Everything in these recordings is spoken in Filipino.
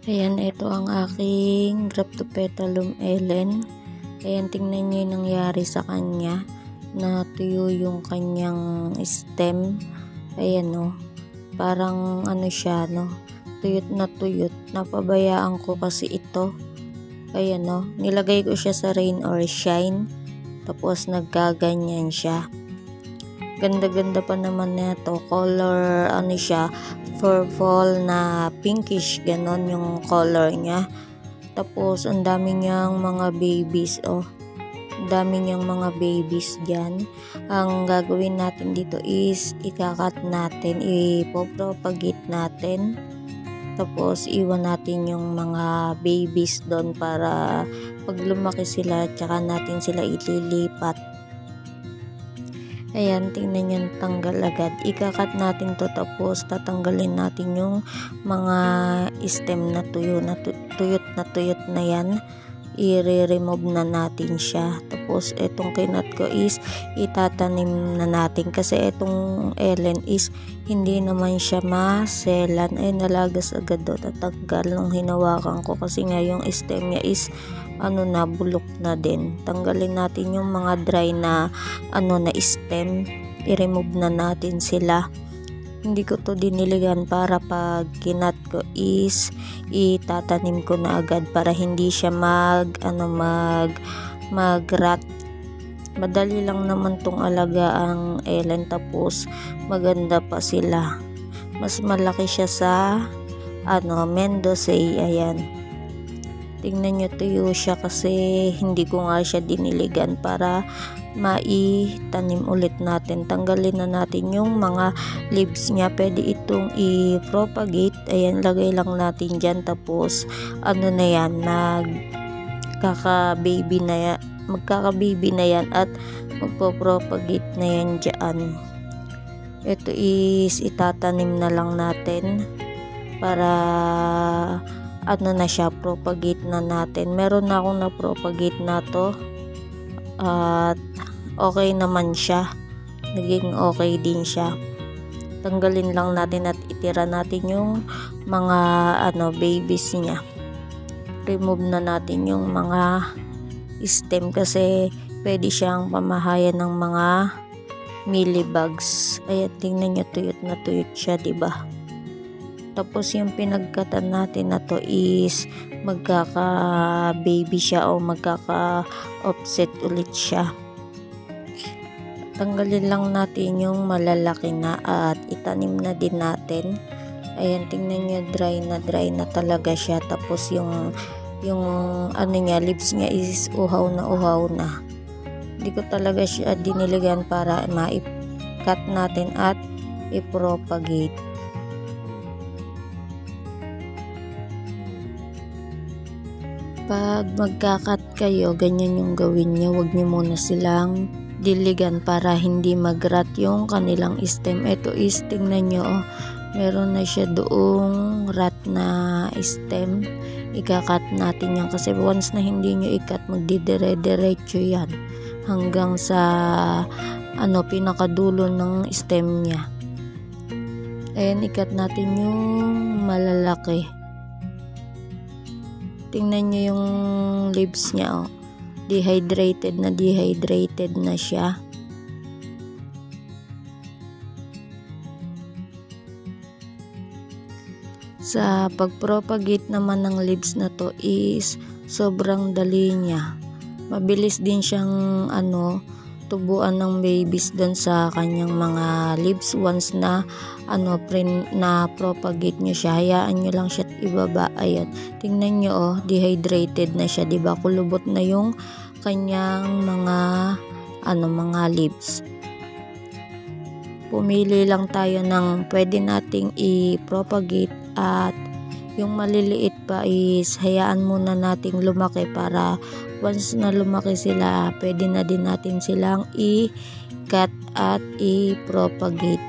Ayan, ito ang aking Graptopetalum Ellen. Ayan, tingnan nyo yung nangyari sa kanya. Natuyo yung kanyang stem. Ayan o. Parang ano siya, no? Tuyot na tuyot. Napabayaan ko kasi ito. Ayan o. Nilagay ko siya sa rain or shine. Tapos nagkaganyan siya. Ganda-ganda pa naman na to. Color, ano siya, purple na pinkish. Ganon yung color niya. Tapos, ang dami niyang mga babies, oh. Ang dami niyang mga babies dyan. Ang gagawin natin dito is, ikakat natin, ipopropagate natin. Tapos, iwan natin yung mga babies doon para pag lumaki sila, tsaka natin sila ililipat. Ayan, tingnan nyo, tanggal agad. Ikakat natin to, tapos tatanggalin natin yung mga stem na tuyot na yan. I-remove na natin siya. Tapos itong kinat ko is itatanim na natin kasi itong Ellen is hindi naman siya maselan. Ay, nalagas agad do, tatanggal nung hinawakan ko kasi nga yung stem niya is na, bulok na din. Tanggalin natin yung mga dry na na stem, i-remove na natin sila. Hindi ko to diniligan para pag kinat ko is itatanim ko na agad para hindi siya mag-rot. Madali lang naman tong alagaan Ellen, tapos maganda pa sila. Mas malaki siya sa Mendoza. Ayan, tingnan nyo, tuyo siya kasi hindi ko nga siya diniligan para maitanim ulit natin. Tanggalin na natin yung mga leaves niya. Pwede itong i-propagate. Ayan, lagay lang natin dyan. Tapos na yan, magkaka-baby na yan at magpo-propagate na yan dyan. Ito is itatanim na lang natin para na siya, propagate na natin. Meron na akong na-propagate na to at okay naman siya, naging okay din siya. Tanggalin lang natin at itira natin yung mga babies niya. Remove na natin yung mga stem kasi pwede siyang pamahayan ng mga mealybugs. Ayan, tingnan nyo, tuyot na tuyot siya, diba? Tapos yung pinagkatan natin na to is magkaka-baby siya o magkaka-offset ulit siya. Tanggalin lang natin yung malalaki na at itanim na din natin. Ayan, tingnan nyo, dry na talaga siya. Tapos yung niya, leaves niya is uhaw na. Hindi ko talaga siya diniligan para ma-cut natin at i-propagate. Pag magkakat kayo, ganyan yung gawin nyo. Huwag nyo muna silang diligan para hindi mag-rot yung kanilang stem. Ito is, tingnan nyo, meron na siya doong rot na stem. Ikakat natin yan kasi once na hindi nyo ikat, magdidire-diretso yan hanggang sa pinakadulo ng stem niya. Ayan, ikat natin yung malalaki. Tingnan nyo yung leaves niya, dehydrated na siya. Sa pagpropagate naman ng leaves na to is sobrang dali niya. Mabilis din siyang tubuan ng babies doon sa kanyang mga leaves. Once na propagate nyo siya, hayaan nyo lang siya ibaba. Ayan, tingnan nyo, dehydrated na siya, diba? Kulubot na yung kanyang mga leaves. Pumili lang tayo ng pwede nating i-propagate at yung maliliit pa is hayaan muna nating lumaki para once na lumaki sila, pwede na din natin silang i-cut at i-propagate.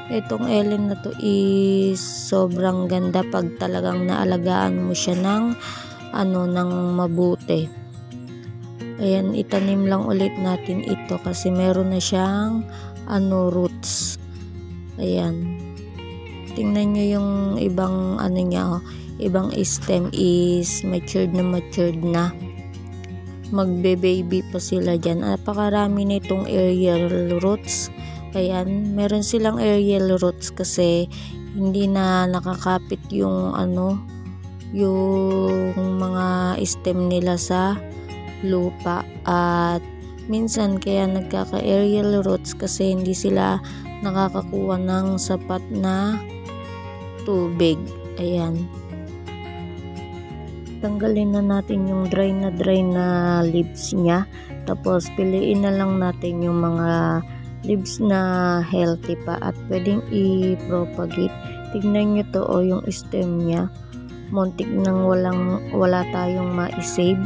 Itong Ellen na to is sobrang ganda pag talagang naalagaan mo siya ng mabuti. Ayan, itanim lang ulit natin ito kasi meron na siyang roots. Ayan, tingnan nyo yung ibang niya, ibang stem is matured na. Magbe-baby pa sila dyan. Napakarami nitong aerial roots. Ayan, meron silang aerial roots kasi hindi na nakakapit yung yung mga stem nila sa lupa, at minsan kaya nagkaka-aerial roots kasi hindi sila nakakakuha ng sapat na tubig. Ayan. Tanggalin na natin yung dry na leaves niya. Tapos piliin na lang natin yung mga leaves na healthy pa at pwedeng i-propagate. Tignan nyo to, yung stem niya. Muntik nang wala tayong ma-save.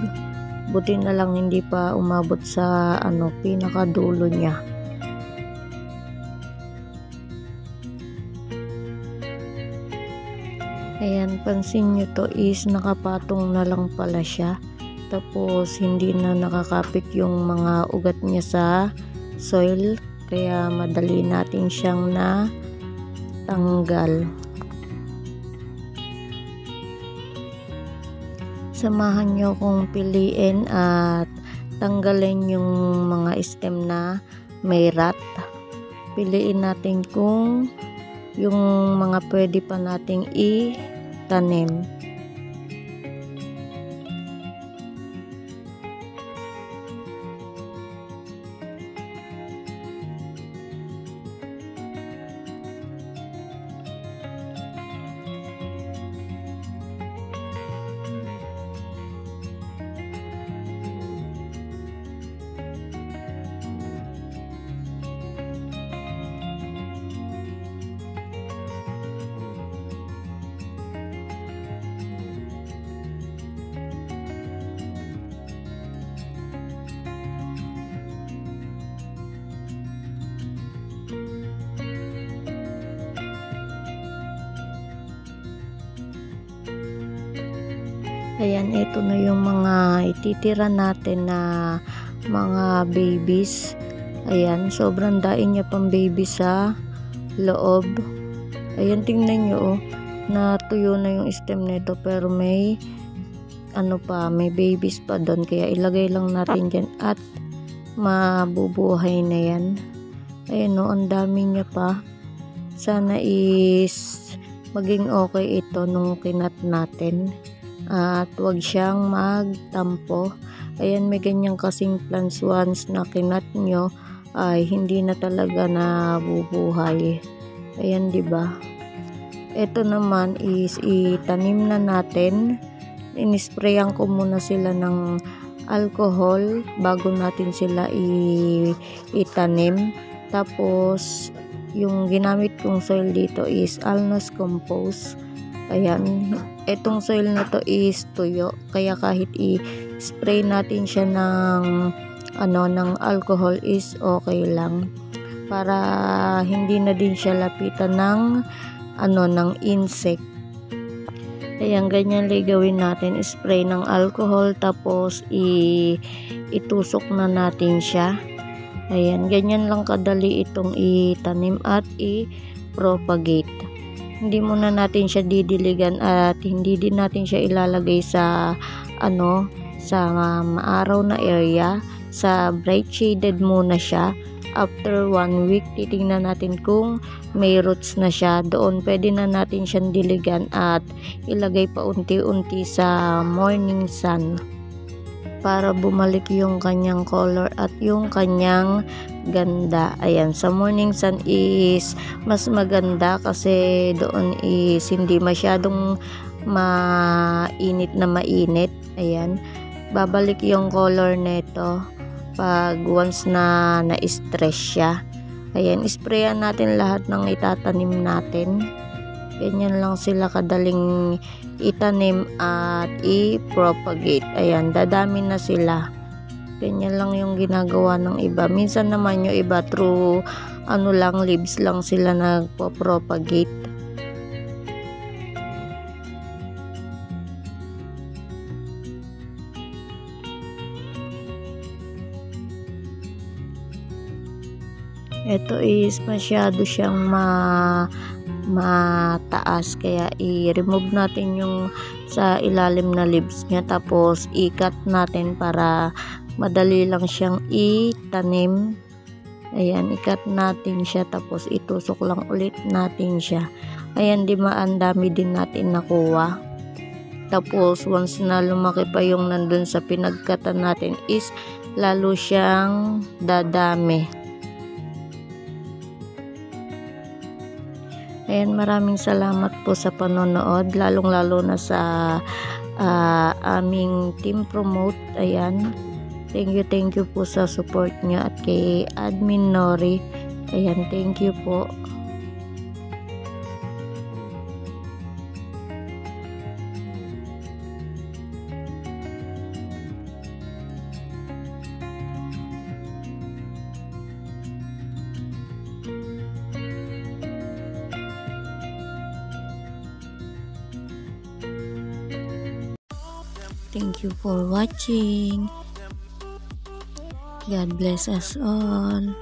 Buti na lang hindi pa umabot sa pinakadulo niya. Ayan, pansin nyo to is nakapatong na lang pala siya. Tapos hindi na nakakapit yung mga ugat niya sa soil. Kaya madali natin siyang natanggal. Samahan nyo kong piliin at tanggalin yung mga stem na may rat. Piliin natin kung yung mga pwede pa nating itanim. Ayan, ito na yung mga ititira natin na mga babies. Ayan, sobrang daing niya pang baby sa loob. Ayan, tingnan nyo, natuyo na yung stem nito pero may may babies pa doon. Kaya ilagay lang natin dyan at mabubuhay na yan. Ayan ang dami niya pa. Sana is maging okay ito nung kinat natin. At wag siyang magtampo. Ayan, may ganyan kasing plants once na kinat nyo ay hindi na talaga nabubuhay. Ayan, diba? Ito naman is itanim na natin. Inisprayan ko muna sila ng alcohol bago natin sila itanim. Tapos yung ginamit kong soil dito is Alnos compost. Ayan, etong soil na to is tuyo, kaya kahit i-spray natin siya ng alcohol is okay lang, para hindi na din siya lapitan ng insect. Ayan, ganyan lang gawin natin, spray ng alcohol tapos itusok na natin siya. Ayan, ganyan lang kadali itong itanim at i-propagate. Hindi muna natin siya didiligan at hindi din natin siya ilalagay sa sa maaraw na area. Sa bright shaded muna siya. After 1 week, titingnan natin kung may roots na siya. Doon pwede na natin siyang diligan at ilagay pa unti-unti sa morning sun para bumalik yung kanyang color at yung kanyang ganda. Ayan, sa morning sun is mas maganda kasi doon is hindi masyadong mainit. Ayan, babalik yung color nito pag once na na-stress siya. Ayan, sprayan natin lahat ng itatanim natin. Ganyan lang sila kadaling itanim at i-propagate. Ayan, dadami na sila. Ganyan lang yung ginagawa ng iba. Minsan naman yung iba through leaves lang sila nagpo-propagate. Ito is masyado siyang mataas, kaya i-remove natin yung sa ilalim na leaves niya, tapos ikat natin para madali lang siyang itanim. Ayan, ikat natin siya, tapos itusok lang ulit natin siya. Ayan, ang dami din natin nakuha. Tapos once na lumaki pa yung nandun sa pinagkatan natin is lalo siyang dadami. Ayan, maraming salamat po sa panonood, lalong-lalo na sa aming team promote. Ayan, thank you po sa support niya, at kay Admin Nori. Ayan, thank you po. Thank you for watching. God bless us all.